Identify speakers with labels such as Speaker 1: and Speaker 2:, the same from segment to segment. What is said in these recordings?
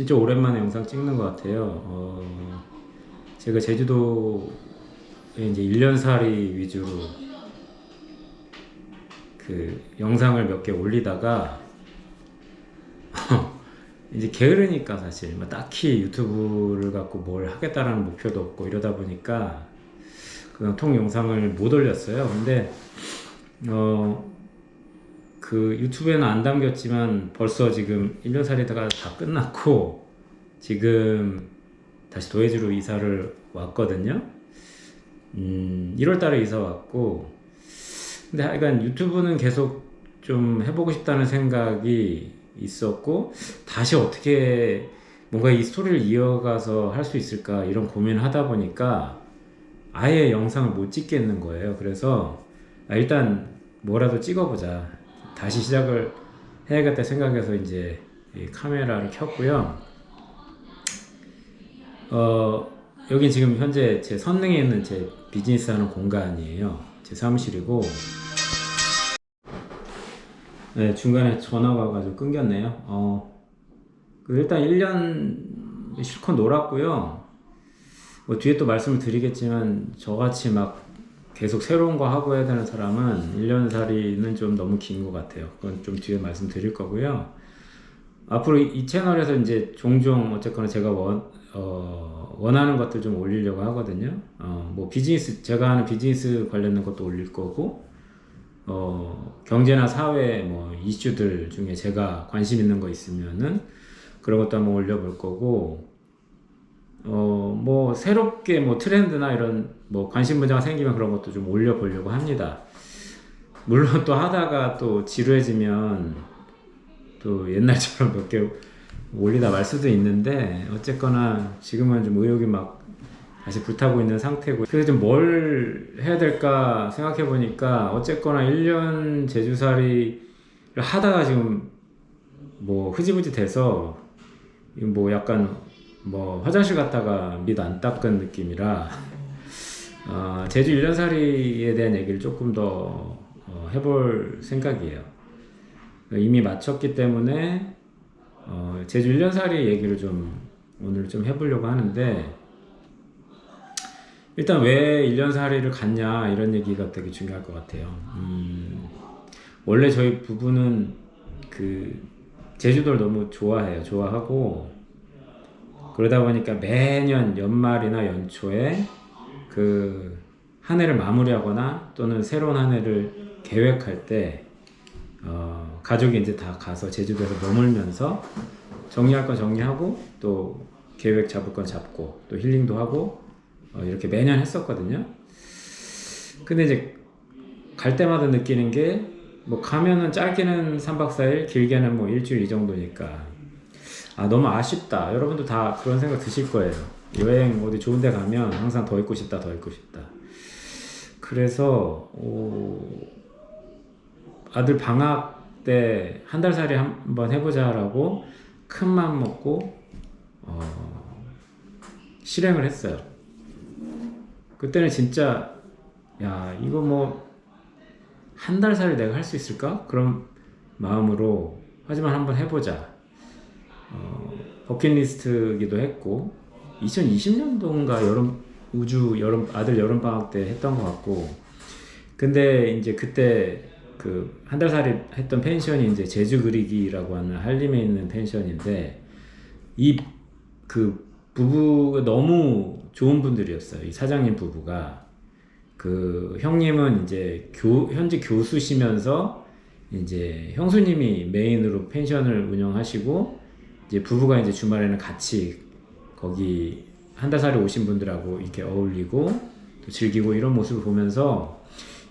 Speaker 1: 진짜 오랜만에 영상 찍는 것 같아요. 제가 제주도에 이제 1년살이 위주로 그 영상을 몇 개 올리다가 이제 게으르니까 사실 뭐 딱히 유튜브를 갖고 뭘 하겠다라는 목표도 없고 이러다 보니까 그냥 통 영상을 못 올렸어요. 근데 그 유튜브에는 안 담겼지만 벌써 지금 1년살이다가 다 끝났고 지금 다시 도예지로 이사를 왔거든요. 1월 달에 이사 왔고, 근데 하여간 유튜브는 계속 좀 해보고 싶다는 생각이 있었고, 다시 어떻게 뭔가 이 스토리를 이어가서 할 수 있을까 이런 고민을 하다 보니까 아예 영상을 못 찍겠는 거예요. 그래서 일단 뭐라도 찍어보자, 다시 시작을 해야겠다 생각해서 이제 이 카메라를 켰고요. 여기 지금 현재 제 선릉에 있는 제 비즈니스 하는 공간이에요. 제 사무실이고, 네, 중간에 전화가 와가지고 끊겼네요. 일단 1년 실컷 놀았고요. 뭐 뒤에 또 말씀을 드리겠지만, 저같이 막 계속 새로운 거 하고 해야 되는 사람은 1년 살이는 좀 너무 긴 것 같아요. 그건 좀 뒤에 말씀드릴 거고요. 앞으로 이 채널에서 이제 종종 어쨌거나 제가 원하는 것들 좀 올리려고 하거든요. 뭐 비즈니스, 제가 하는 비즈니스 관련된 것도 올릴 거고, 경제나 사회 뭐 이슈들 중에 제가 관심 있는 거 있으면은 그런 것도 한번 올려볼 거고, 뭐 새롭게 뭐 트렌드나 이런 뭐 관심 분야가 생기면 그런 것도 좀 올려보려고 합니다. 물론 또 하다가 또 지루해지면 또 옛날처럼 몇 개 올리다 말 수도 있는데, 어쨌거나 지금은 좀 의욕이 막 다시 불타고 있는 상태고, 그래서 좀 뭘 해야 될까 생각해 보니까 어쨌거나 1년 제주살이를 하다가 지금 뭐 흐지부지 돼서 뭐 약간 뭐 화장실 갔다가 밑 안 닦은 느낌이라 제주 1년살이에 대한 얘기를 조금 더 해볼 생각이에요. 이미 마쳤기 때문에 제주 1년살이 얘기를 좀 오늘 좀 해보려고 하는데, 일단 왜 1년살이를 갔냐 이런 얘기가 되게 중요할 것 같아요. 원래 저희 부부는 그 제주도를 너무 좋아해요. 좋아하고, 그러다 보니까 매년 연말이나 연초에 그 한 해를 마무리하거나 또는 새로운 한 해를 계획할 때 가족이 이제 다 가서 제주도에서 머물면서 정리할 건 정리하고 또 계획 잡을 건 잡고 또 힐링도 하고 이렇게 매년 했었거든요. 근데 이제 갈 때마다 느끼는 게, 뭐 가면은 짧게는 3박 4일, 길게는 뭐 일주일 이 정도니까 너무 아쉽다. 여러분도 다 그런 생각 드실 거예요. 여행 어디 좋은 데 가면 항상 더 있고 싶다, 더 있고 싶다. 그래서 아들 방학 때 한 달 살이 한번 해보자라고 큰 맘 먹고 실행을 했어요. 그때는 진짜 야, 이거 뭐 한 달 살이 내가 할 수 있을까? 그런 마음으로 하지만 한번 해보자. 버킷리스트기도 했고, 2020년도인가 여름 아들 여름 방학 때 했던 것 같고, 근데 이제 그때 그 한 달 살이 했던 펜션이 이제 제주 그리기라고 하는 한림에 있는 펜션인데, 이 그 부부가 너무 좋은 분들이었어요. 이 사장님 부부가. 그 형님은 이제 현재 교수시면서 이제 형수님이 메인으로 펜션을 운영하시고, 이제 부부가 이제 주말에는 같이 거기 한 달 살이 오신 분들하고 이렇게 어울리고 또 즐기고 이런 모습을 보면서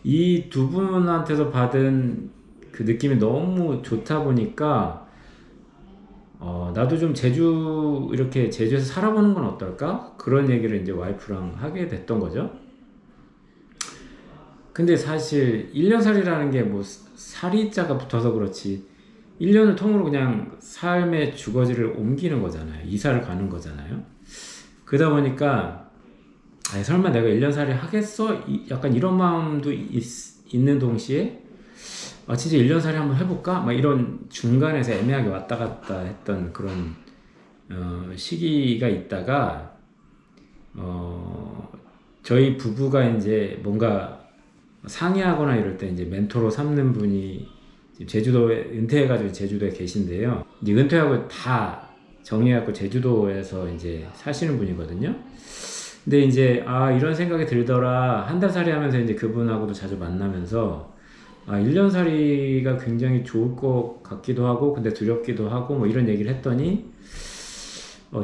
Speaker 1: 이 두 분한테서 받은 그 느낌이 너무 좋다 보니까 나도 좀 이렇게 제주에서 살아보는 건 어떨까? 그런 얘기를 이제 와이프랑 하게 됐던 거죠. 근데 사실 1년살이라는 게 뭐 살이자가 붙어서 그렇지 1년을 통으로 그냥 삶의 주거지를 옮기는 거잖아요. 이사를 가는 거잖아요. 그러다 보니까 설마 내가 1년살이 하겠어? 약간 이런 마음도 있는 동시에 진짜 1년살이 한번 해볼까? 막 이런 중간에서 애매하게 왔다 갔다 했던 그런 시기가 있다가 저희 부부가 이제 뭔가 상의하거나 이럴 때 이제 멘토로 삼는 분이 지금 제주도에 은퇴해가지고 제주도에 계신데요. 이제 은퇴하고 다 정리하고 제주도에서 이제 사시는 분이거든요. 근데 이제 이런 생각이 들더라. 한 달 살이 하면서 이제 그분하고도 자주 만나면서 1년 살이가 굉장히 좋을 것 같기도 하고 근데 두렵기도 하고 뭐 이런 얘기를 했더니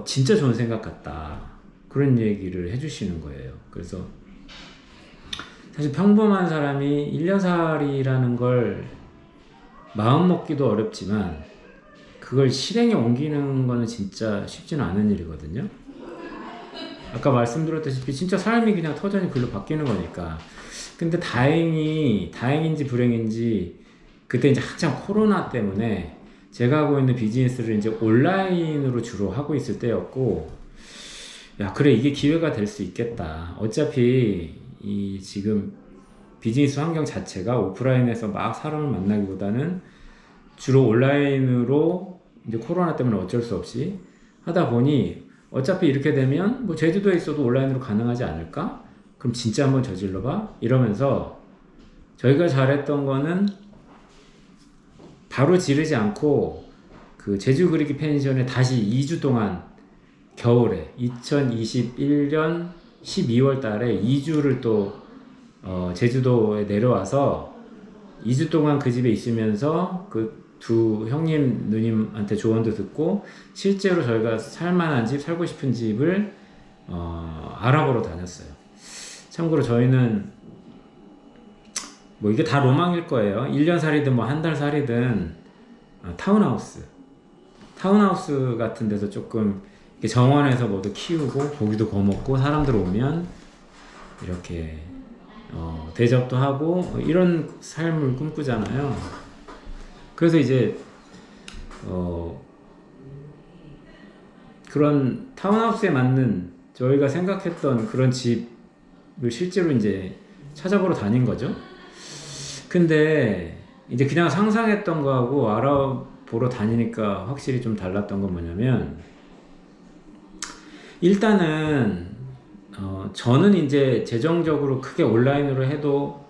Speaker 1: 진짜 좋은 생각 같다. 그런 얘기를 해주시는 거예요. 그래서 사실 평범한 사람이 1년 살이라는 걸 마음 먹기도 어렵지만 그걸 실행에 옮기는 거는 진짜 쉽지는 않은 일이거든요. 아까 말씀드렸다시피 진짜 삶이 그냥 터전이 글로 바뀌는 거니까. 근데 다행인지 불행인지 그때 이제 한참 코로나 때문에 제가 하고 있는 비즈니스를 이제 온라인으로 주로 하고 있을 때였고, 야, 그래, 이게 기회가 될 수 있겠다. 어차피 이 지금 비즈니스 환경 자체가 오프라인에서 막 사람을 만나기보다는 주로 온라인으로 이제 코로나 때문에 어쩔 수 없이 하다 보니 어차피 이렇게 되면 뭐 제주도에 있어도 온라인으로 가능하지 않을까? 그럼 진짜 한번 저질러봐? 이러면서 저희가 잘했던 거는 바로 지르지 않고 그 제주 그리기 펜션에 다시 2주 동안 겨울에 2021년 12월 달에 2주를 또 제주도에 내려와서 2주 동안 그 집에 있으면서 그 두 형님 누님한테 조언도 듣고 실제로 저희가 살만한 집, 살고 싶은 집을 알아보러 다녔어요. 참고로 저희는 뭐 이게 다 로망일 거예요. 1년 살이든 뭐 한 달 살이든 타운하우스 같은 데서 조금 정원에서 뭐도 키우고 고기도 구워 먹고 사람들 오면 이렇게 대접도 하고 이런 삶을 꿈꾸잖아요. 그래서 이제 그런 타운하우스에 맞는 저희가 생각했던 그런 집을 실제로 이제 찾아보러 다닌 거죠. 근데 이제 그냥 상상했던 거하고 알아보러 다니니까 확실히 좀 달랐던 건 뭐냐면, 일단은 저는 이제 재정적으로 크게 온라인으로 해도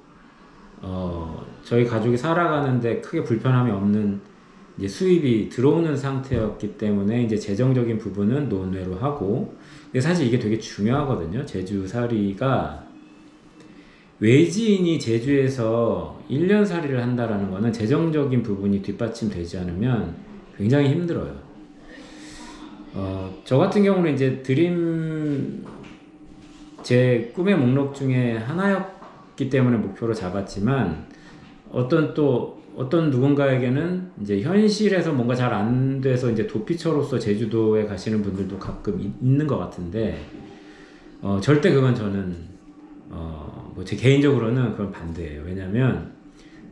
Speaker 1: 저희 가족이 살아가는데 크게 불편함이 없는 이제 수입이 들어오는 상태였기 때문에 이제 재정적인 부분은 논외로 하고, 근데 사실 이게 되게 중요하거든요. 제주살이가 외지인이 제주에서 1년 살이를 한다라는 거는 재정적인 부분이 뒷받침되지 않으면 굉장히 힘들어요. 저 같은 경우는 이제 제 꿈의 목록 중에 하나였기 때문에 목표로 잡았지만, 어떤 누군가에게는 이제 현실에서 뭔가 잘 안 돼서 이제 도피처로서 제주도에 가시는 분들도 가끔 있는 것 같은데, 절대 그건 저는 뭐 제 개인적으로는 그건 반대예요. 왜냐면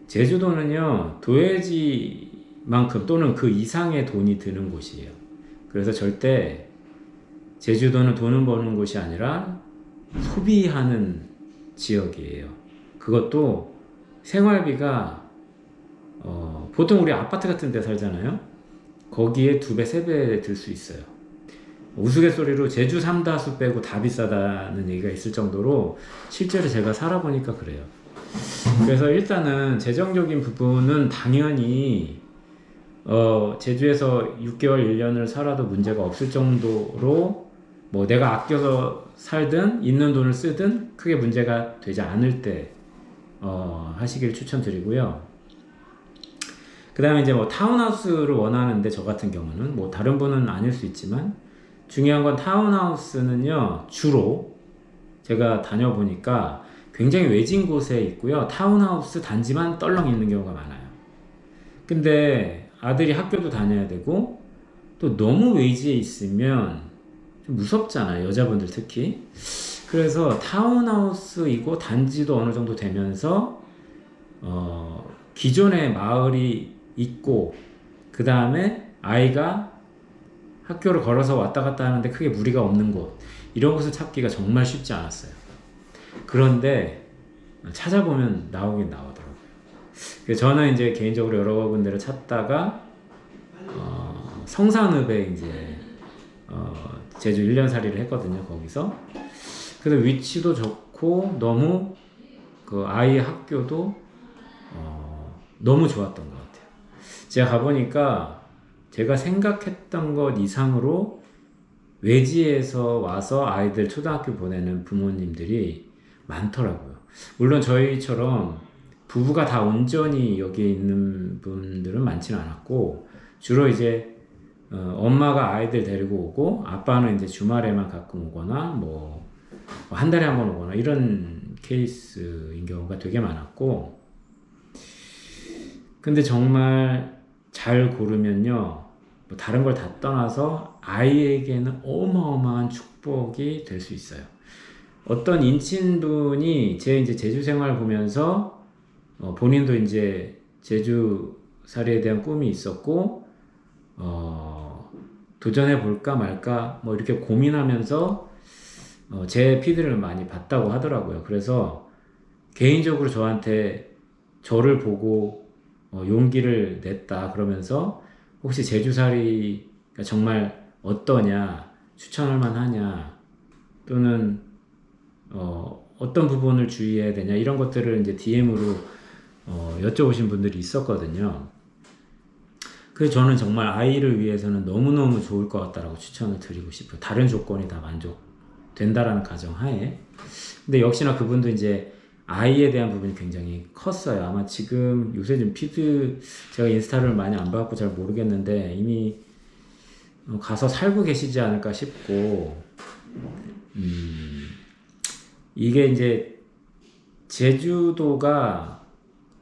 Speaker 1: 제주도는요 도해지만큼 또는 그 이상의 돈이 드는 곳이에요. 그래서 절대 제주도는 돈을 버는 곳이 아니라 소비하는 지역이에요. 그것도 생활비가 보통 우리 아파트 같은 데 살잖아요. 거기에 2배, 3배 들 수 있어요. 우스갯소리로 제주 삼다수 빼고 다 비싸다는 얘기가 있을 정도로 실제로 제가 살아보니까 그래요. 그래서 일단은 재정적인 부분은 당연히 제주에서 6개월, 1년을 살아도 문제가 없을 정도로 뭐 내가 아껴서 살든 있는 돈을 쓰든 크게 문제가 되지 않을 때 하시길 추천드리고요. 그 다음에 이제 뭐 타운하우스를 원하는데, 저 같은 경우는 뭐 다른 분은 아닐 수 있지만 중요한 건 타운하우스는요 주로 제가 다녀보니까 굉장히 외진 곳에 있고요, 타운하우스 단지만 떨렁 있는 경우가 많아요. 근데 아들이 학교도 다녀야 되고 또 너무 외지에 있으면 좀 무섭잖아요, 여자분들 특히. 그래서 타운하우스이고 단지도 어느 정도 되면서 기존의 마을이 있고 그 다음에 아이가 학교를 걸어서 왔다 갔다 하는데 크게 무리가 없는 곳, 이런 곳을 찾기가 정말 쉽지 않았어요. 그런데 찾아보면 나오긴 나오더라고요. 그래서 저는 이제 개인적으로 여러 군데를 찾다가 성산읍에 이제 제주 1년살이를 했거든요. 거기서. 그래서 위치도 좋고 너무 그 아이 학교도 너무 좋았던 것 같아요. 제가 가보니까 제가 생각했던 것 이상으로 외지에서 와서 아이들 초등학교 보내는 부모님들이 많더라고요. 물론 저희처럼 부부가 다 온전히 여기에 있는 분들은 많지는 않았고, 주로 이제 엄마가 아이들 데리고 오고 아빠는 이제 주말에만 가끔 오거나 뭐 한 달에 한 번 오거나 이런 케이스인 경우가 되게 많았고, 근데 정말 잘 고르면요, 뭐 다른 걸 다 떠나서 아이에게는 어마어마한 축복이 될 수 있어요. 어떤 인친분이 제 이제 제주 생활 보면서 본인도 이제 제주살이에 대한 꿈이 있었고 도전해 볼까 말까 뭐 이렇게 고민하면서 제 피드를 많이 봤다고 하더라고요. 그래서 개인적으로 저한테 저를 보고 용기를 냈다 그러면서 혹시 제주살이가 정말 어떠냐, 추천할 만하냐, 또는 어떤 부분을 주의해야 되냐 이런 것들을 이제 DM으로 여쭤보신 분들이 있었거든요. 그래서 저는 정말 아이를 위해서는 너무너무 좋을 것 같다라고 추천을 드리고 싶어요. 다른 조건이 다 만족된다라는 가정하에. 근데 역시나 그분도 이제 아이에 대한 부분이 굉장히 컸어요. 아마 지금 요새 좀 피드, 제가 인스타를 많이 안 봐갖고 잘 모르겠는데 이미 가서 살고 계시지 않을까 싶고, 이게 이제 제주도가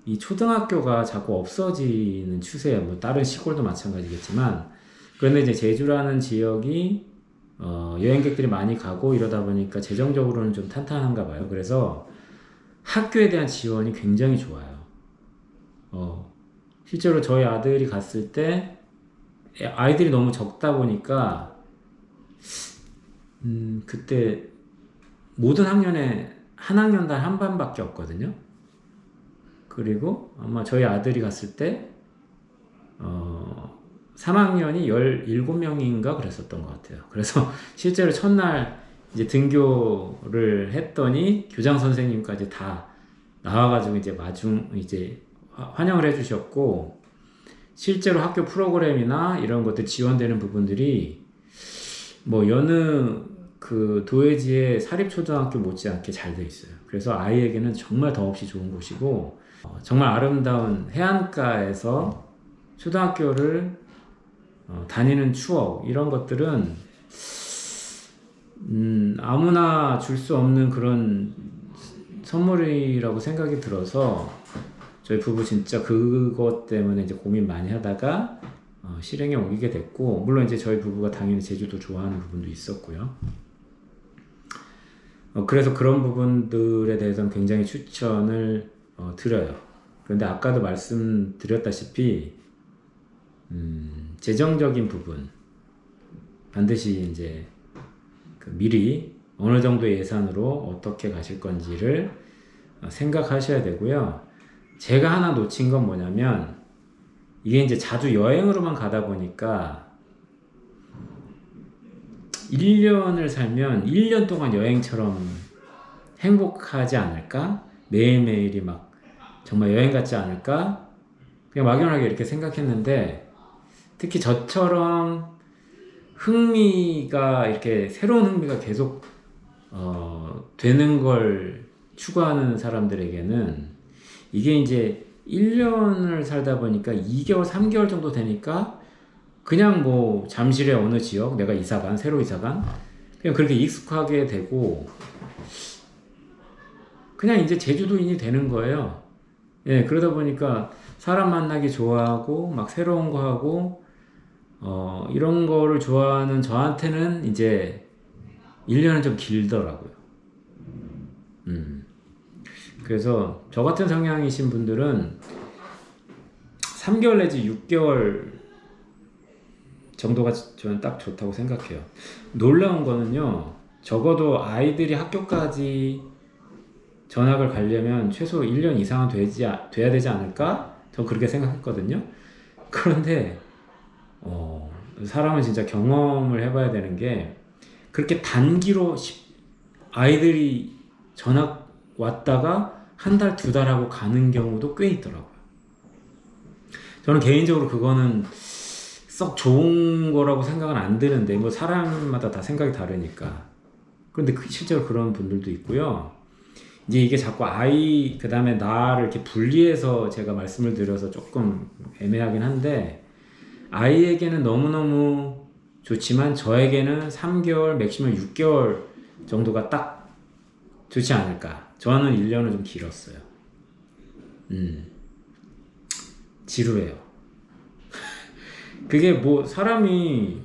Speaker 1: 이 초등학교가 자꾸 없어지는 추세예요. 뭐 다른 시골도 마찬가지겠지만, 그런데 이제 제주라는 지역이 여행객들이 많이 가고 이러다 보니까 재정적으로는 좀 탄탄한가 봐요. 그래서 학교에 대한 지원이 굉장히 좋아요. 실제로 저희 아들이 갔을 때 아이들이 너무 적다 보니까 그때 모든 학년에 한 학년당 한 반밖에 없거든요. 그리고 아마 저희 아들이 갔을 때 3학년이 17명인가 그랬었던 것 같아요. 그래서 실제로 첫날 이제 등교를 했더니 교장 선생님까지 다 나와가지고 이제 환영을 해주셨고, 실제로 학교 프로그램이나 이런 것들 지원되는 부분들이 뭐 여느 그 도회지의 사립초등학교 못지않게 잘 돼 있어요. 그래서 아이에게는 정말 더없이 좋은 곳이고, 정말 아름다운 해안가에서 초등학교를 다니는 추억, 이런 것들은 아무나 줄 수 없는 그런 선물이라고 생각이 들어서 저희 부부 진짜 그것 때문에 이제 고민 많이 하다가 실행에 옮기게 됐고, 물론 이제 저희 부부가 당연히 제주도 좋아하는 부분도 있었고요. 그래서 그런 부분들에 대해서는 굉장히 추천을 드려요. 그런데 아까도 말씀드렸다시피 재정적인 부분 반드시 이제 미리 어느 정도의 예산으로 어떻게 가실 건지를 생각하셔야 되고요. 제가 하나 놓친 건 뭐냐면, 이게 이제 자주 여행으로만 가다 보니까 1년을 살면 1년 동안 여행처럼 행복하지 않을까? 매일매일이 막 정말 여행 같지 않을까? 그냥 막연하게 이렇게 생각했는데, 특히 저처럼 흥미가 이렇게 새로운 흥미가 계속 되는 걸 추구하는 사람들에게는 이게 이제 1년을 살다 보니까 2개월, 3개월 정도 되니까 그냥 뭐 잠실의 어느 지역, 내가 새로 이사간, 그냥 그렇게 익숙하게 되고 그냥 이제 제주도인이 되는 거예요. 예, 그러다 보니까 사람 만나기 좋아하고 막 새로운 거 하고 이런 거를 좋아하는 저한테는 이제 1년은 좀 길더라고요. 그래서 저 같은 성향이신 분들은 3개월 내지 6개월 정도가 저는 딱 좋다고 생각해요. 놀라운 거는요, 적어도 아이들이 학교까지 전학을 가려면 최소 1년 이상은 돼야 되지 않을까? 저 그렇게 생각했거든요. 그런데 사람은 진짜 경험을 해봐야 되는 게 그렇게 단기로 아이들이 전학 왔다가 한 달, 두 달 하고 가는 경우도 꽤 있더라고요. 저는 개인적으로 그거는 썩 좋은 거라고 생각은 안 드는데 뭐 사람마다 다 생각이 다르니까. 그런데 실제로 그런 분들도 있고요. 이제 이게 자꾸 아이 그 다음에 나를 이렇게 분리해서 제가 말씀을 드려서 조금 애매하긴 한데 아이에게는 너무너무 좋지만 저에게는 3개월 맥시멈 6개월 정도가 딱 좋지 않을까. 저는 1년은 좀 길었어요. 지루해요. 그게 뭐 사람이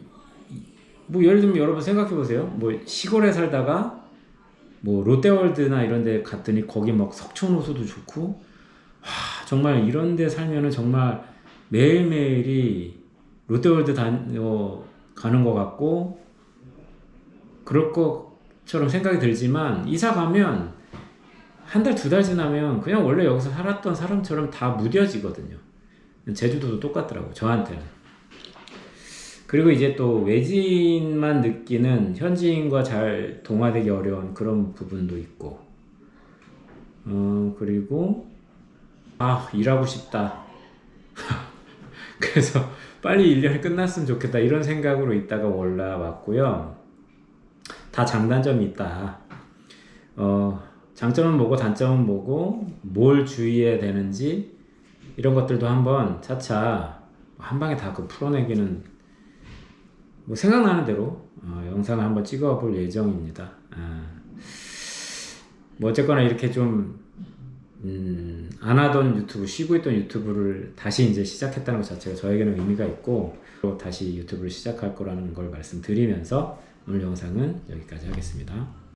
Speaker 1: 뭐 예를 들면 여러분 생각해 보세요. 뭐 시골에 살다가 뭐 롯데월드나 이런 데 갔더니 거기 막 석촌호수도 좋고 와, 정말 이런 데 살면은 정말 매일매일이 롯데월드 가는 것 같고 그럴 것처럼 생각이 들지만 이사 가면 한 달, 두 달 지나면 그냥 원래 여기서 살았던 사람처럼 다 무뎌지거든요. 제주도도 똑같더라고요. 저한테는. 그리고 이제 또 외지인만 느끼는 현지인과 잘 동화되기 어려운 그런 부분도 있고 그리고 일하고 싶다. 그래서 빨리 1년이 끝났으면 좋겠다 이런 생각으로 있다가 올라왔고요. 다 장단점이 있다. 장점은 뭐고 단점은 뭐고 뭘 주의해야 되는지 이런 것들도 한번 차차 한 방에 다 풀어내기는 뭐 생각나는 대로 영상을 한번 찍어 볼 예정입니다. 뭐 어쨌거나 이렇게 좀 안 하던 유튜브, 쉬고 있던 유튜브를 다시 이제 시작했다는 것 자체가 저에게는 의미가 있고 또 다시 유튜브를 시작할 거라는 걸 말씀드리면서 오늘 영상은 여기까지 하겠습니다.